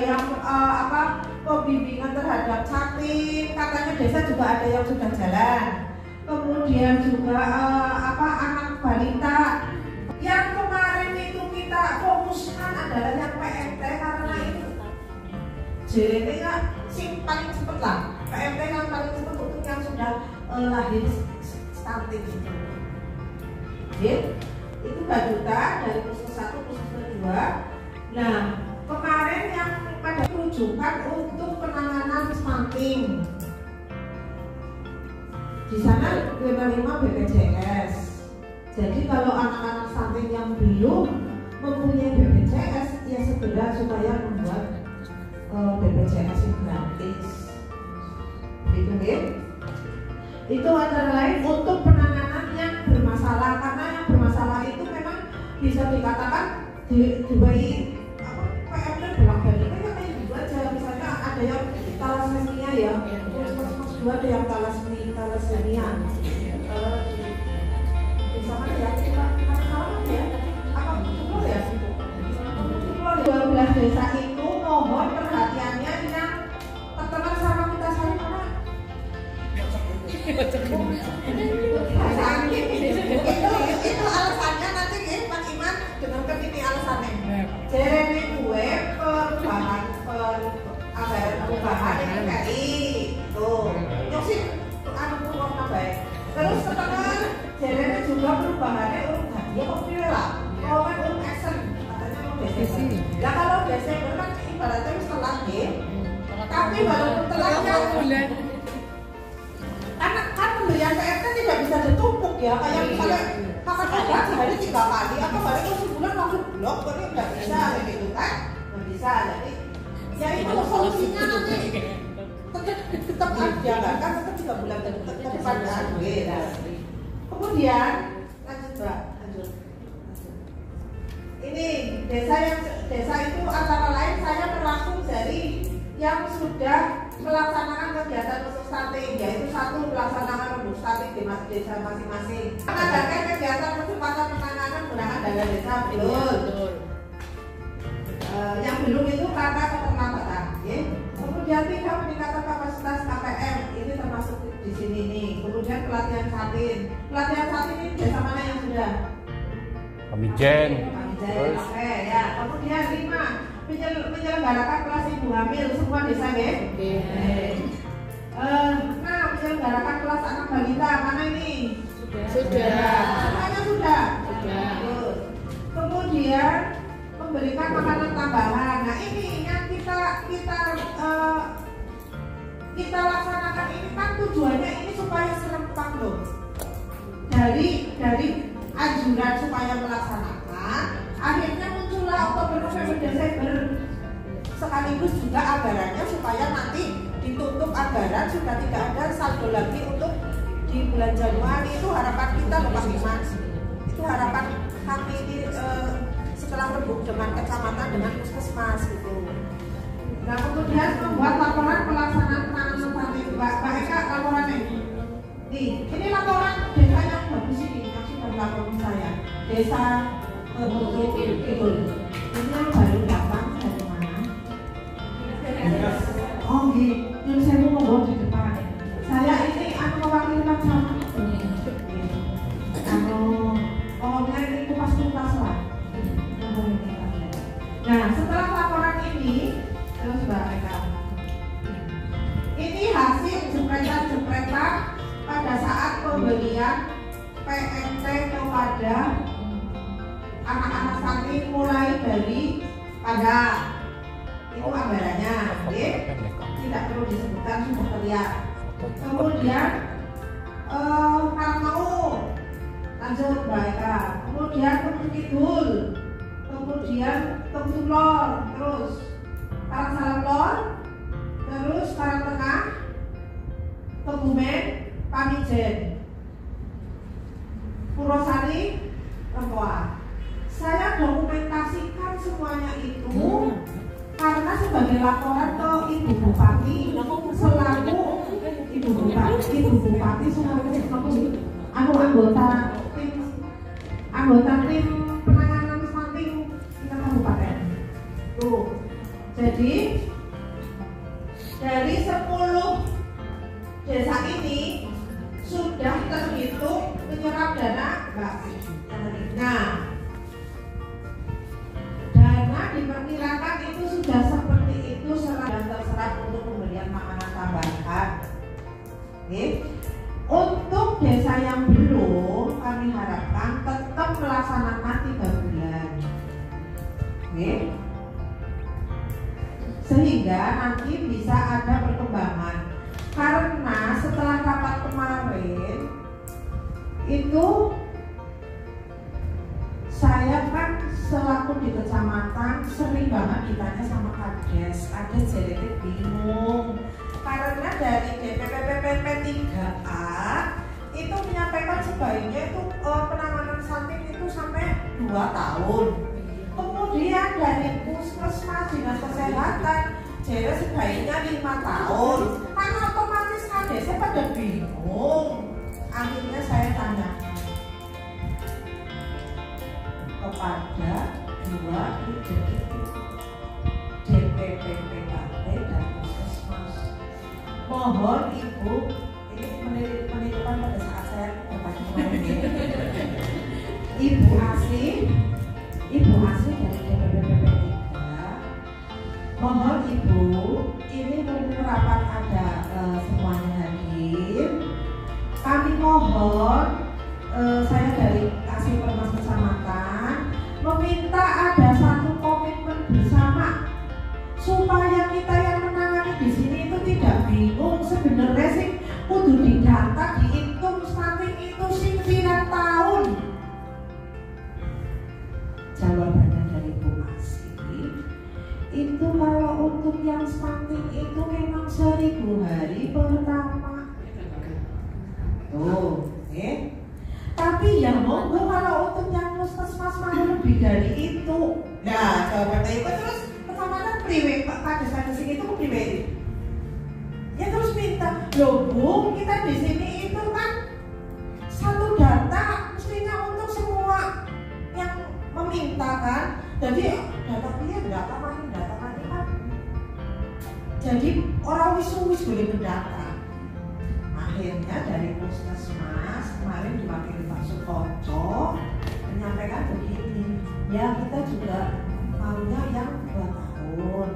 yang pembimbingan terhadap stunting, katanya desa juga ada yang sudah jalan. Kemudian juga anak balita. Yang kemarin itu kita fokuskan adalah yang PMT karena itu jadi sing paling cepet lah. PMT yang paling cepet untuk yang sudah lahir stunting itu. Itu 2 juta dari puskes 1 puskes 2. Nah, kemarin yang pada rujukan untuk penanganan stunting. Di sana menerima BPJS. Jadi kalau anak-anak stunting yang belum mempunyai BPJS, ya segera supaya membuat BPJS yang gratis. Gitu ya. Itu antara lain untuk penanganan yang bermasalah, karena yang bermasalah itu memang bisa dikatakan dibayi PMT bolak-balik kan kayak gitu aja. Misalnya ada yang thalassemia ya, puskes 2 ada yang thalassemia. Bisa mana ya? Kita salah ya? Apa betul ya? 12 desa itu mohon perhatiannya yang terkenal sama kita saya mana? Itu alasannya nanti ya Pak Iman dengarkan ini alasannya. Jadi gue perubahan NKRI itu nyosip anu warna baik. Terus setelah jadi juga perubahannya dia kok pilih lah. Kalau kan action katanya mau Desember. Lah kalau Desember kan ibaratnya setelah ya. Tapi walaupun telahnya anak kan pemberian PMT tidak bisa ditumpuk ya, kayak misalnya makan obat sehari 3 kali, apa balik sebulan langsung blok, ini nggak bisa gitu kan, nggak bisa. Jadi ya itu solusinya nanti tetap dianggarkan tetap 3 bulan ke depan kan. Kemudian lanjut Mbak, lanjut. Ini desa itu antara lain saya merangkum dari yang sudah melaksanakan kegiatan untuk stunting, yaitu 1 melaksanakan rembuk stunting di desa masing-masing. Mengadakan kegiatan percepatan penanganan menggunakan dana desa betul. Yang belum itu karena keterlambatan. Kemudian 3 peningkatan kapasitas KPM, ini termasuk di sini nih. Kemudian pelatihan satin. Pelatihan satin ini desa mana yang sudah? Pamijen. Oke ya. Kemudian 5 menyelenggarakan kelas ibu hamil semua desa ya. Nah, menyelenggarakan kelas anak balita mana ini? Sudah. Semuanya sudah. Kemudian memberikan makanan tambahan. Nah ini yang kita laksanakan ini kan tujuannya ini supaya serempak loh. Dari anjuran supaya melaksanakan, akhirnya muncullah Oktober, November, Desember. Sekaligus juga anggarannya supaya nanti ditutup anggaran sudah tidak ada saldo lagi untuk di bulan Januari. Itu harapan kita loh Pak Iman. Itu harapan kami ini setelah rembuk dengan kecamatan dengan puskesmas gitu. Nah kemudian membuat laporan pelaksanaan penanganan stunting. Mbak Eka laporannya. Nih, ini laporan desa yang bagus ini yang sudah dilaporkan saya. Desa Bukit Kidul. Ini yang baru datang dari mana? Oh, gitu. Saya mau ngomong di depan. Saya ini mewakili sama. Pokoknya ini kupas-kupas lah. Nah, setelah laporan ini, terus Mbak Eka. Ini hasil jepretan-jepretan pada saat pembelian PMT kepada anak-anak stunting mulai dari pada itu anggarannya, tidak perlu disebutkan sudah terlihat. Kemudian Karangmau, lanjut Mbak Eka. Kemudian Bukit Kidul, kemudian Temulor, terus Karangsalor, terus Karangtengah, Kebumen, Pamijen, Purwosari, Rempoa. Saya dokumentasikan semuanya itu karena sebagai laporan ke Ibu Bupati selaku Ibu Bupati sebagai anggota tim penanganan stunting tingkat kabupaten. Tuh, Jadi dari 10 desa ini sudah terhitung menyerap dana enggak? Nah, dana diperkirakan itu sudah seperti itu terserap untuk pembelian makanan tambahan. Oke. Untuk desa yang belum, kami harapkan tetap melaksanakan 3 bulan. Oke. Sehingga nanti bisa ada perkembangan. Karena setelah rapat kemarin itu saya kan selaku di kecamatan sering banget ditanya sama Kades jadi bingung karena dari DPPPP 3A itu menyampaikan sebaiknya itu penanganan stunting itu sampai 2 tahun. Kemudian dari Puskesmas Dinas Kesehatan jadi sebaiknya 5 tahun. Karena otomatis Kadesnya pada bingung. Akhirnya saya tanya kepada 2 ide itu DPPPKP dan Puskesmas. Mohon Ibu, ini penelitian pada saat saya bertanya kemarin Ibu Asih dari DPPPP 3. Mohon Ibu, ini mumpung rapat ada semuanya hadir. Kami mohon saya dari Kasih Permas Kecamatan meminta ada satu komitmen bersama supaya kita yang menangani di sini itu tidak bingung. Sebenarnya sih kudu didata, dihitung stunting itu sih pirang tahun. Jawabannya dari Bu Asih, itu kalau untuk yang stunting itu memang 1000 hari pertama. Tuh, tapi ya monggo kalau untuk yang puskesmas mau lebih dari itu. Nah, jawabannya itu terus kecamatan priwe, Pak Kades itu priwe. Ya terus minta, loh Bu, kita di sini itu kan satu data mestinya untuk semua yang meminta kan. Jadi data mani kan. Jadi orang wis boleh mendata. Akhirnya dari Puskesmas kemarin diwakili Pak Sukoco menyampaikan begini, ya kita juga maunya yang 2 tahun,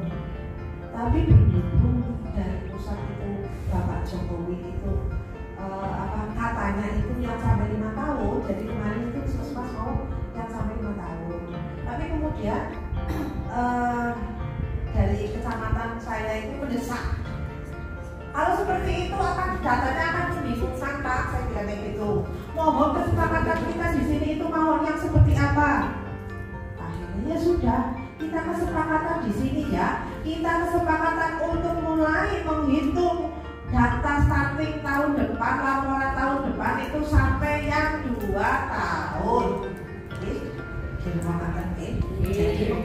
tapi berhubung dari pusat itu Bapak Jokowi itu katanya itu yang sampai 5 tahun, jadi kemarin itu Puskesmas mau yang sampai 5 tahun, tapi kemudian dari kecamatan saya itu mendesak. Kalau seperti itu datanya akan membingungkan Pak, saya bilang kayak gitu. Mohon kesepakatan kita di sini itu mau yang seperti apa? Akhirnya ya sudah, kita kesepakatan di sini ya. Kita kesepakatan untuk mulai menghitung data stunting tahun depan, laporan tahun depan itu sampai yang 2 tahun. Jadi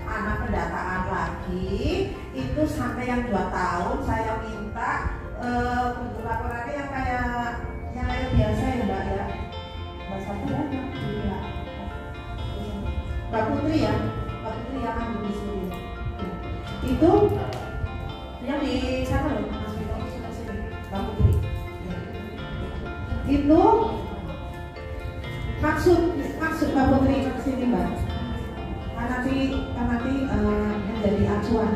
anak pendataan lagi itu sampai yang 2 tahun. Saya minta untuk laporannya yang kayak biasa ya Mbak ya. Mbak Satu ya, Mbak Putri ya, yang ambil di sini. Itu yang di sana loh, Mas Vito sudah sini, Mbak Putri. Itu maksud Mbak Putri ke sini Mbak. Kan nanti menjadi acuan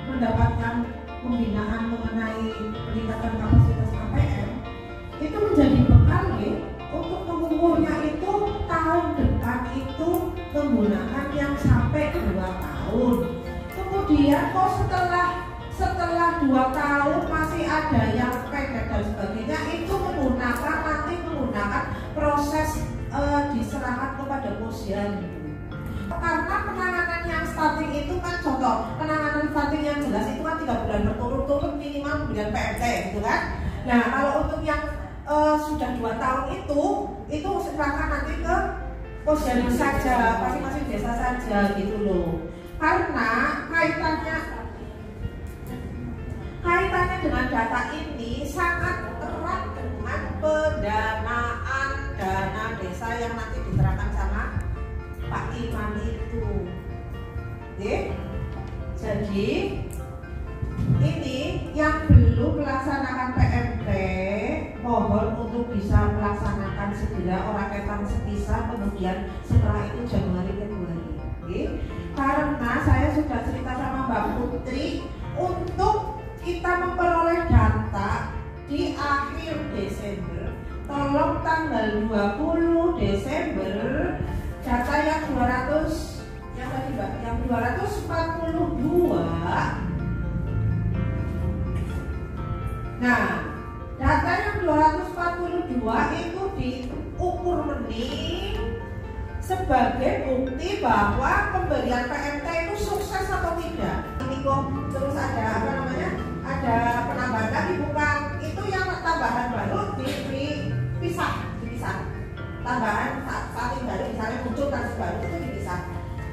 mendapatkan pembinaan mengenai peningkatan kapasitas APM itu menjadi bekal ya untuk mengukurnya itu tahun depan itu menggunakan yang sampai 2 tahun. Kemudian kok setelah 2 tahun masih ada yang pendek dan sebagainya, itu menggunakan proses diserahkan kepada posyandu. Karena penanganan yang stunting itu kan contoh penanganan stunting yang jelas itu kan 3 bulan berturut-turut minimal kemudian PMT gitu kan. Nah kalau untuk yang sudah 2 tahun itu serahkan nanti ke posyandu saja, masing-masing desa saja gitu loh. Karena kaitannya dengan data ini sangat erat dengan pendanaan dana desa yang nanti diterapkan sama Pak Iman itu. Oke. Jadi ini yang belum melaksanakan PMT mohon untuk bisa melaksanakan segera orang ketan sepisa, kemudian setelah itu Januari Februari. Oke. Karena saya sudah cerita sama Mbak Putri untuk kita memperoleh data di akhir Desember. Tolong tanggal 20 Desember data yang 200 yang tadi Mbak, yang 242. Nah, data yang 242 itu diukur mending sebagai bukti bahwa pemberian PMT itu sukses atau tidak. Ini kok terus ada apa namanya? Ada penambahan lagi bukan? Itu yang tambahan baru dipisah. Tambahan saat baru misalnya muncul kasus baru itu dipisah.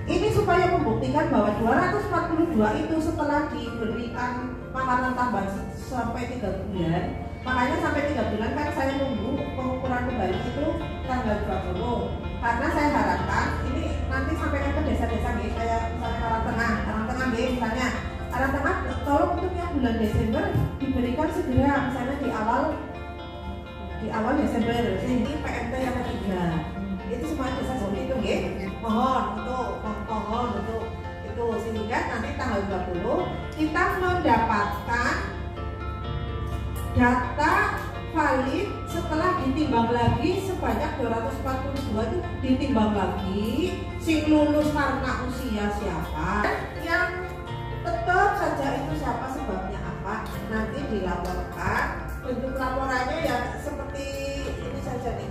Ini supaya membuktikan bahwa 242 itu setelah diberikan makanan tambahan sampai 3 bulan. Makanya sampai 3 bulan kan saya nunggu pengukuran kembali itu tanggal 20. Karena saya harapkan ini nanti sampaikan ke desa-desa nih, kayak misalnya Karang Tengah nih misalnya. Karang Tengah tolong untuk yang bulan Desember diberikan segera misalnya di awal Desember. Ini PMT yang ketiga. Itu semua desa seperti itu nggih. Mohon untuk itu sehingga nanti tanggal 20 kita mendapatkan data valid setelah ditimbang lagi sebanyak 242 itu ditimbang lagi sing lulus karena usia siapa, yang tetap saja itu siapa, sebabnya apa, nanti dilaporkan. Bentuk laporannya ya seperti ini saja nih,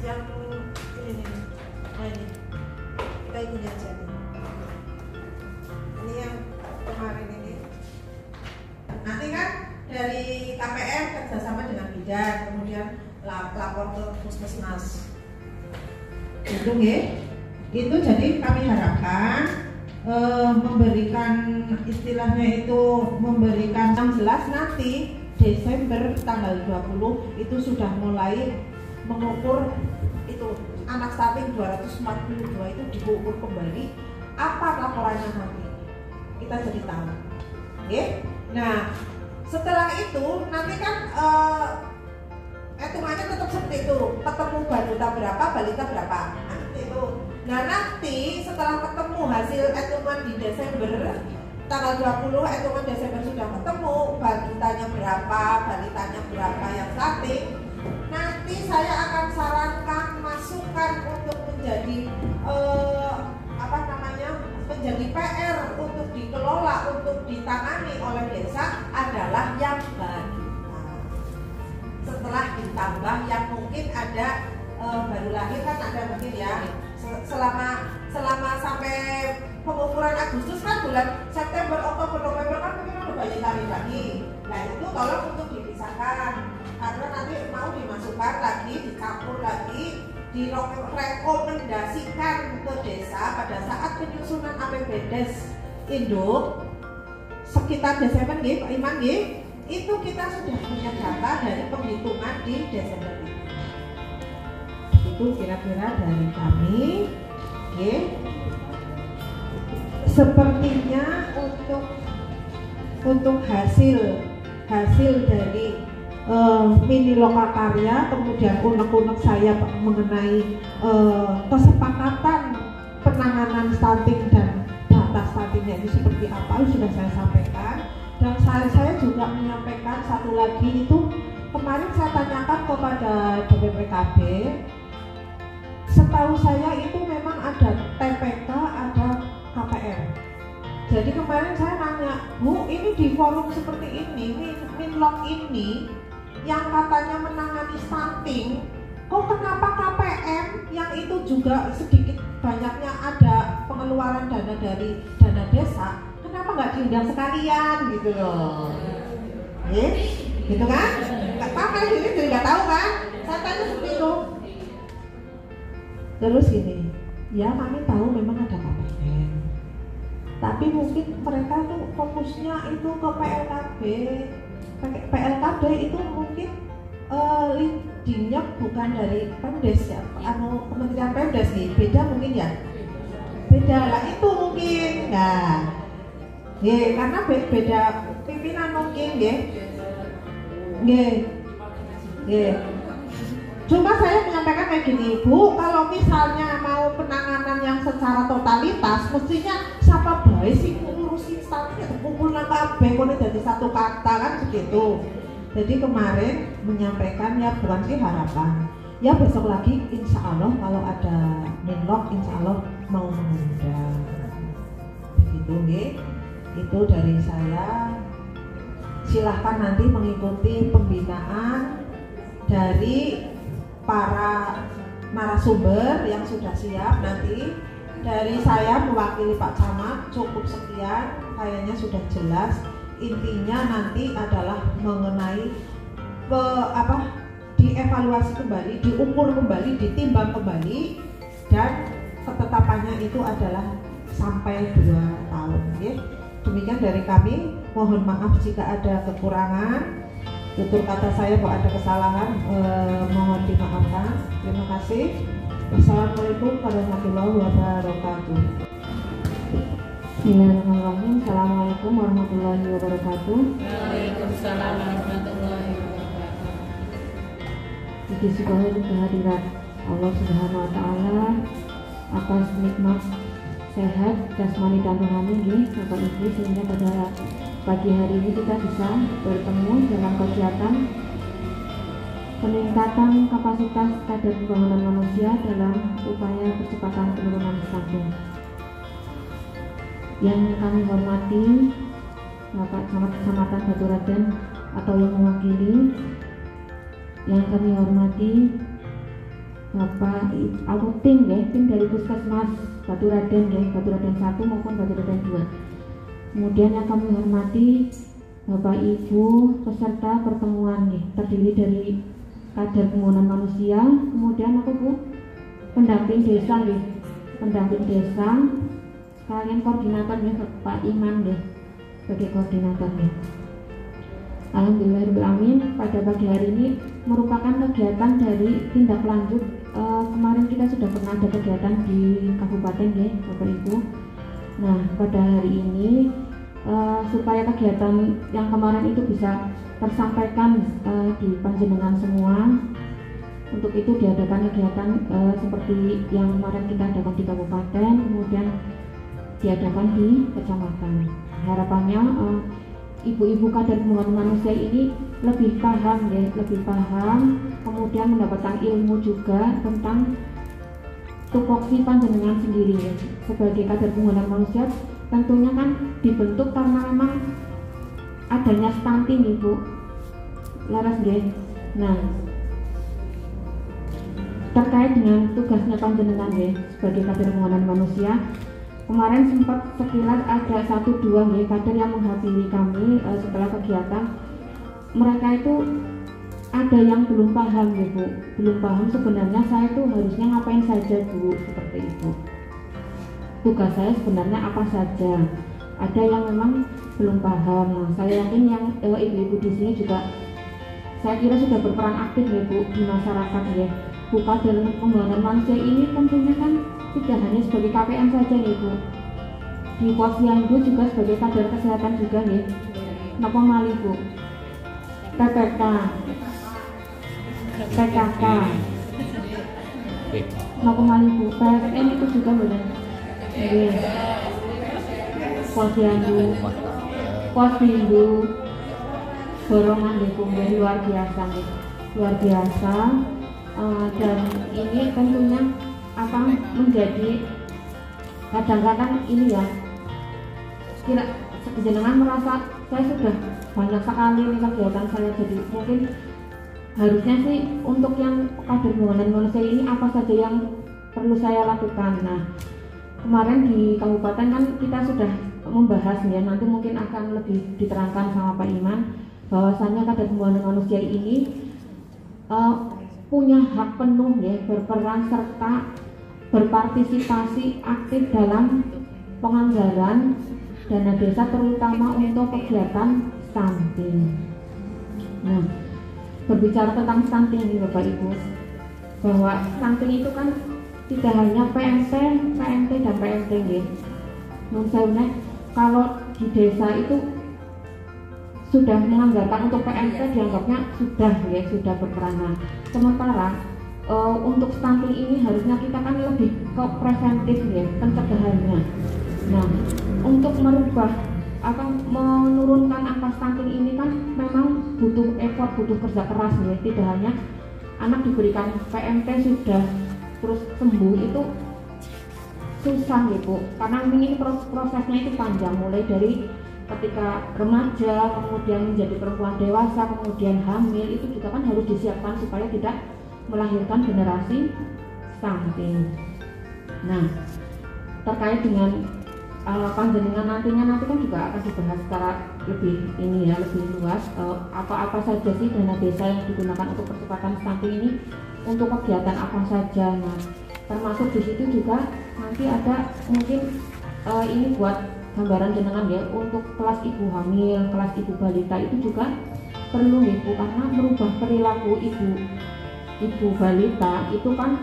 yang ini nih, nah ini kita ikuti aja nih. Ini yang kemarin ini. Nanti kan dari KPR kerjasama dengan bidan, kemudian lapor ke puskesmas. Itu ya. Itu jadi kami harapkan memberikan istilahnya itu memberikan yang jelas nanti Desember tanggal 20 itu sudah mulai mengukur itu anak stunting 242 itu diukur kembali apa laporannya nanti kita jadi tahu. Oke? Nah, setelah itu nanti kan hitungannya tetap seperti itu, ketemu balita berapa, nah, itu. Nah nanti setelah ketemu hasil hitungan di Desember tanggal 20 hitungan Desember sudah ketemu balitanya berapa yang stunting, nanti saya akan sarankan masukkan untuk menjadi menjadi PR untuk dikelola, untuk ditangani oleh desa adalah yang balita. Setelah ditambah yang mungkin ada baru lahir kan ada mungkin ya, selama sampai pengukuran Agustus kan bulan September, Oktober, November kan mungkin ada balita lagi. Nah itu tolong untuk dipisahkan karena nanti mau dimasukkan lagi, dicampur lagi, direkomendasikan ke desa pada saat penyusunan APBDes induk sekitar Desember nggih Pak Iman nggih, itu kita sudah punya data dari penghitungan di Desember itu. Itu kira-kira dari kami. Nggih. Sepertinya untuk hasil dari mini lokakarya, kemudian unek-unek saya mengenai kesepakatan penanganan stunting dan data stuntingnya itu seperti apa sudah saya sampaikan, dan saya juga menyampaikan satu lagi itu kemarin saya tanyakan kepada DPPKB, setahu saya itu memang ada TPK, ada KPR. Jadi kemarin saya nanya, Bu, ini di forum seperti ini, Minlok ini yang katanya menangani stunting, kok kenapa KPM yang itu juga sedikit banyaknya ada pengeluaran dana dari dana desa, kenapa nggak diundang sekalian gitu loh? Gitu kan? Nggak apa-apa, ini jadi nggak tahu kan? Saya tanya seperti itu. Terus gini, ya kami tahu memang ada KPM, tapi mungkin mereka tuh fokusnya itu ke PLKB. PLKB itu mungkin leadingnya bukan dari Pemdes ya, Kementerian Pemdes nih, beda mungkin ya, beda lah itu mungkin enggak? Nggih, karena beda pimpinan mungkin nggih. Nggih. Nggih. Cuma saya menyampaikan kayak gini, Bu, kalau misalnya mau penanganan yang secara totalitas, mestinya siapa baik sih ngurusin stunting atau kumpulan kabeh kok jadi satu kata kan begitu. Jadi kemarin menyampaikan ya bukan sih harapan. Ya besok lagi insya Allah kalau ada minlok insya Allah mau mengundang. Begitu nggih. Itu dari saya. Silahkan nanti mengikuti pembinaan dari para narasumber yang sudah siap. Nanti dari saya mewakili Pak Camat cukup sekian, kayaknya sudah jelas. Intinya nanti adalah mengenai dievaluasi kembali, diukur kembali, ditimbang kembali, dan ketetapannya itu adalah sampai 2 tahun. Ya. Demikian dari kami. Mohon maaf jika ada kekurangan. Tutur kata saya kalau ada kesalahan mohon dimaafkan. Terima kasih. Wassalamualaikum warahmatullahi wabarakatuh. Bismillahirrahmanirrahim. Assalamualaikum warahmatullahi wabarakatuh. Waalaikumsalam warahmatullahi wabarakatuh. Puji syukur kehadirat Allah Subhanahu wa taala atas nikmat sehat jasmani dan rohani nggih Bapak Ibu, sehingga pada pagi hari ini kita bisa bertemu dalam kegiatan peningkatan kapasitas kadar pembangunan manusia dalam upaya percepatan penurunan stunting. Yang kami hormati Bapak Camat Kecamatan Baturaden atau yang mewakili, yang kami hormati Bapak atau tim dari Puskesmas Baturaden Baturaden 1 maupun Baturaden 2. Kemudian yang kami hormati Bapak Ibu peserta pertemuan terdiri dari kader pembangunan manusia, kemudian pendamping desa pendamping desa, sekalian koordinator Pak Iman sebagai koordinator Alhamdulillahirrahmanirrahim. Pada pagi hari ini merupakan kegiatan dari tindak lanjut kemarin kita sudah pernah ada kegiatan di kabupaten Bapak Ibu. Nah pada hari ini supaya kegiatan yang kemarin itu bisa tersampaikan di panjenengan semua, untuk itu diadakan kegiatan seperti yang kemarin kita adakan di kabupaten, kemudian diadakan di kecamatan. Harapannya ibu-ibu kader pembangunan manusia ini lebih paham kemudian mendapatkan ilmu juga tentang tupoksi panjenengan sendiri sebagai kader pembangunan manusia. Tentunya kan dibentuk karena memang adanya stunting Ibu laras Nah terkait dengan tugasnya panjenengan sebagai kader pembangunan manusia, kemarin sempat sekilas ada 1-2 kader yang menghadiri kami setelah kegiatan. Mereka itu ada yang belum paham Bu, belum paham sebenarnya saya itu harusnya ngapain saja Bu, seperti itu. Tugas saya sebenarnya apa saja. Ada yang memang belum paham. Nah, saya yakin yang ibu-ibu di sini juga saya kira sudah berperan aktif Bu di masyarakat Bu. Kader pembangunan manusia ini tentunya kan tidak hanya sebagai KPM saja Bu. Di Posyandu juga sebagai kader kesehatan juga Napa malih Bu? PPK, PKK, napa malih Bu? PSN itu juga benar. Posyandu, Posyandu, dorongan luar biasa dan ini tentunya menjadi kadang-kadang ini kira jenengan merasa saya sudah banyak sekali kegiatan saya, jadi mungkin harusnya sih untuk yang kader pembangunan manusia ini apa saja yang perlu saya lakukan. Nah kemarin di kabupaten kan kita sudah membahas nanti mungkin akan lebih diterangkan sama Pak Iman bahwasanya kader pembangunan manusia ini punya hak penuh berperan serta berpartisipasi aktif dalam penganggaran dana desa terutama untuk kegiatan stunting. Nah, berbicara tentang stunting ini Bapak Ibu, bahwa stunting itu kan tidak hanya PMT dan PMT Misalnya kalau di desa itu sudah menganggarkan untuk PMT dianggapnya sudah berperanan. Sementara untuk stunting ini harusnya kita kan lebih ke preventif ya, pencegahannya. Nah, untuk merubah atau menurunkan angka stunting ini kan memang butuh effort, butuh kerja keras ya. Tidak hanya anak diberikan PMT sudah terus sembuh itu susah ya Bu, karena ini prosesnya itu panjang, mulai dari ketika remaja, kemudian menjadi perempuan dewasa, kemudian hamil, itu juga kan harus disiapkan supaya tidak melahirkan generasi stunting. Nah, terkait dengan panjenengan nanti kan juga akan dibahas secara lebih luas, apa saja sih dana desa yang digunakan untuk percepatan stunting ini, untuk kegiatan apa saja. Nah, termasuk di situ juga nanti ada mungkin ini buat gambaran jenengan ya, untuk kelas ibu hamil, kelas ibu balita itu juga perlu ya Bu, karena merubah perilaku ibu balita itu kan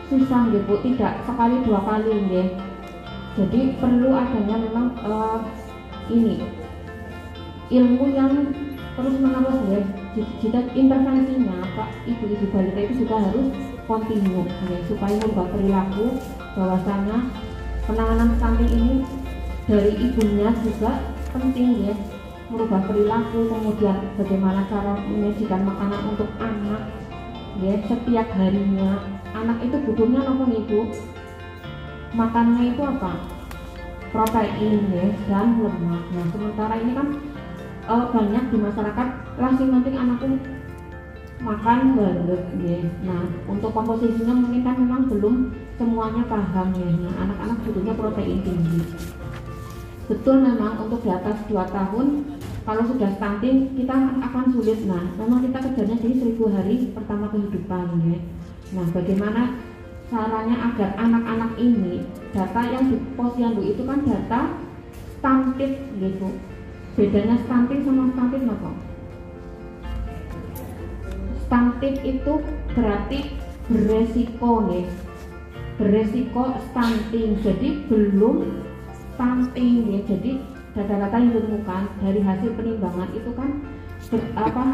susah ya Bu, tidak sekali dua kali ya. Jadi perlu adanya memang ini ilmu yang terus menerus ya. Jika intervensinya Pak ibu balita itu juga harus kontinu ya, supaya merubah perilaku, bahwasanya penanganan stunting ini dari ibunya juga penting ya, merubah perilaku, kemudian bagaimana cara menyajikan makanan untuk anak ya setiap harinya. Anak itu butuhnya apa nih Bu? Makannya itu apa? Protein ya dan lemak. Nah, sementara ini kan banyak di masyarakat langsung penting anakku makan banget ya. Nah, untuk komposisinya mungkin kan memang belum semuanya paham ya. Nah, anak-anak butuhnya protein tinggi. Betul, memang untuk di atas 2 tahun kalau sudah stunting kita akan sulit. Nah, memang kita kejarnya di 1000 hari pertama kehidupan ya. Nah, bagaimana caranya agar anak-anak ini, data yang di posyandu itu kan data stunted gitu. Bedanya stunting sama stunted apa? Stunted itu berarti beresiko nih, beresiko stunting, jadi belum stunting ya. Jadi data-data yang ditemukan dari hasil penimbangan itu kan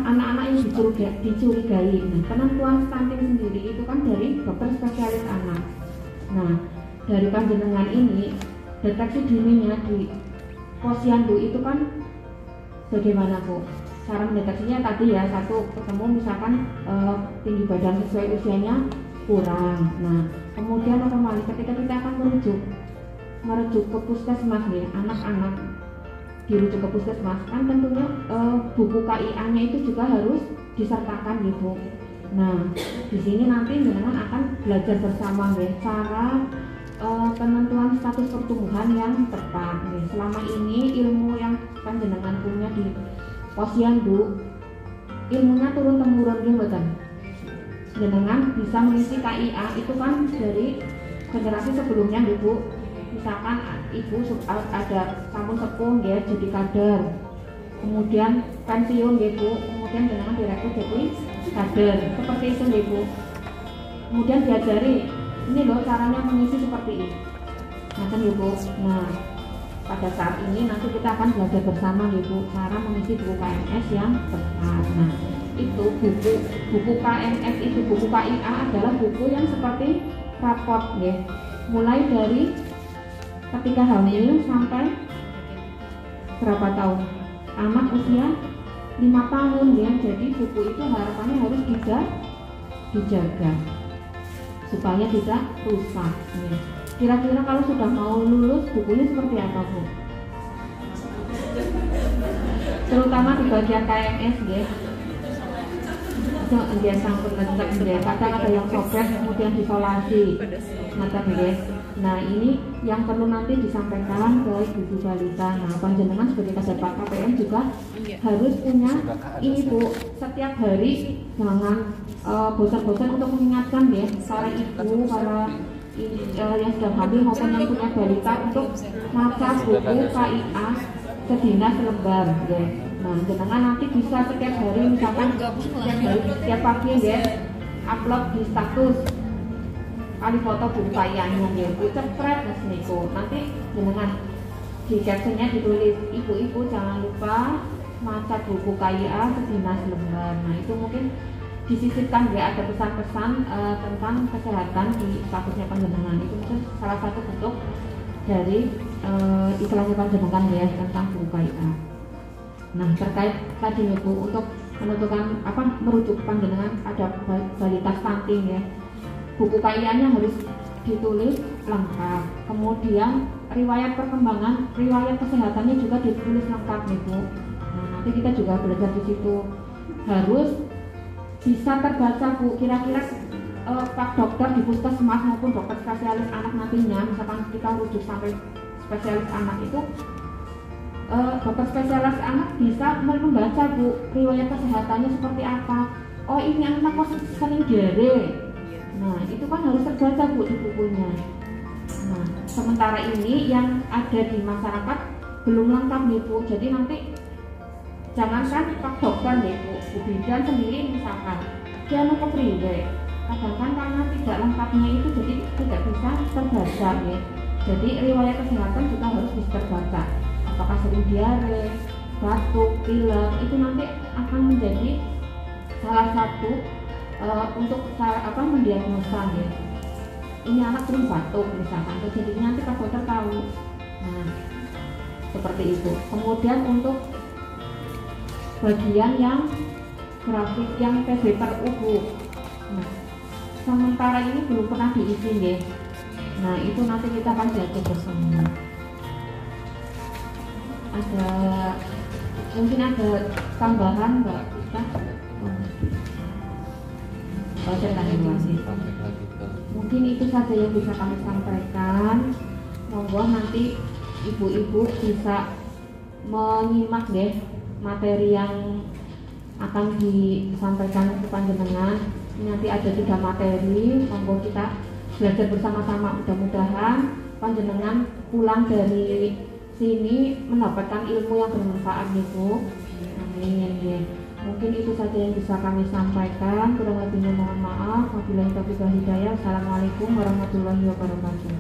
anak-anak yang dicurigai. Nah, penentuan stunting sendiri itu kan dari dokter spesialis anak. Nah, dari panjenengan ini deteksi dininya di posyandu itu kan bagaimana Bu? Cara mendeteksinya tadi ya, satu ketemu misalkan tinggi badan sesuai usianya kurang. Nah, kemudian otomatis ketika kita akan merujuk ke puskesmas ya, anak-anak dirujuk ke puskesmas kan tentunya buku KIA-nya itu juga harus disertakan gitu. Nah, di sini nanti jenengan akan belajar bersama ya cara penentuan status pertumbuhan yang tepat ya. Selama ini ilmu yang panjenengan punya di posyandu ilmunya turun temurun gitu kan. Jenengan bisa mengisi KIA itu kan dari generasi sebelumnya Bu. Misalkan ibu ada sampun sepuh ya jadi kader, kemudian pensiun Bu, kemudian jenengan direkrut jadi kader, seperti itu Bu. Kemudian diajari ini loh caranya mengisi seperti ini. Nah kan Bu. Nah, pada saat ini nanti kita akan belajar bersama Bu cara mengisi buku KMS yang tepat. Nah, itu buku KMS itu, buku KIA adalah buku yang seperti raport ya. Mulai dari ketika hamil sampai berapa tahun, anak usia 5 tahun ya. Jadi buku itu harapannya harus dijaga supaya tidak rusak ya. Kira-kira kalau sudah mau lulus bukunya seperti apa Bu? Terutama di bagian KMS ya. Dia sangkut ya, kadang ada yang progres kemudian isolasi. Nah, ini yang perlu nanti disampaikan ke ibu balita. Nah, panjenengan sebagai kader KPM juga harus punya ini Bu, setiap hari jangan bosan-bosan untuk mengingatkan ya para ibu, para yang sudah hamil maupun yang punya balita untuk maca buku KIA sedina selembar ya. Nah, jenengan nanti bisa setiap hari, misalkan setiap pagi ya upload di status kali foto buku KIA-nya ya, cepret mas niku. Nanti jenengan di captionnya ditulis ibu-ibu jangan lupa maca buku KIA sejelas lembar. Nah itu mungkin disisipkan ya, ada pesan-pesan tentang kesehatan di statusnya panjenengan. Itu mungkin salah satu bentuk dari iklannya panjenengan ya tentang buku KIA. Nah terkait tadi Bu, untuk menentukan merujuk panjenengan ada balita stunting ya, buku KIA-nya harus ditulis lengkap. Kemudian riwayat perkembangan, riwayat kesehatannya juga ditulis lengkap nih Bu. Nah nanti kita juga belajar di situ, harus bisa terbaca Bu. Kira-kira Pak dokter di puskesmas maupun dokter spesialis anak nantinya, misalkan kita rujuk sampai spesialis anak itu, dokter spesialis anak bisa membaca Bu riwayat kesehatannya seperti apa. Oh ini anak kok sering diare. Nah itu kan harus terbaca Bu di bukunya. Nah sementara ini yang ada di masyarakat belum lengkap nih Bu. Jadi nanti jangankan Pak dokter nih Bu, Bu bidan sendiri misalkan dia mau kepriwe, kadang kan karena tidak lengkapnya itu jadi tidak bisa terbaca ya. Jadi riwayat kesehatan juga harus bisa terbaca. Apakah sering diare, batuk, pilek, itu nanti akan menjadi salah satu untuk mendiagnosa ya. Ini anak sering batuk misalkan, jadi nanti Pak dokter tahu. Nah seperti itu. Kemudian untuk bagian yang grafik yang TB per UBU, nah sementara ini belum pernah diisi ya. Nah itu nanti kita akan belajar bersama. Ada mungkin ada tambahan Mbak kita? Mungkin itu saja yang bisa kami sampaikan. Monggo nanti ibu-ibu bisa menyimak deh materi yang akan disampaikan ke panjenengan. Nanti ada 3 materi, monggo kita belajar bersama-sama. Mudah-mudahan panjenengan pulang dari sini mendapatkan ilmu yang bermanfaat nih Bu. Amin ya. Mungkin itu saja yang bisa kami sampaikan. Kurang lebihnya mohon maaf. Wabillahi taufiq wal hidayah. Assalamualaikum warahmatullahi wabarakatuh.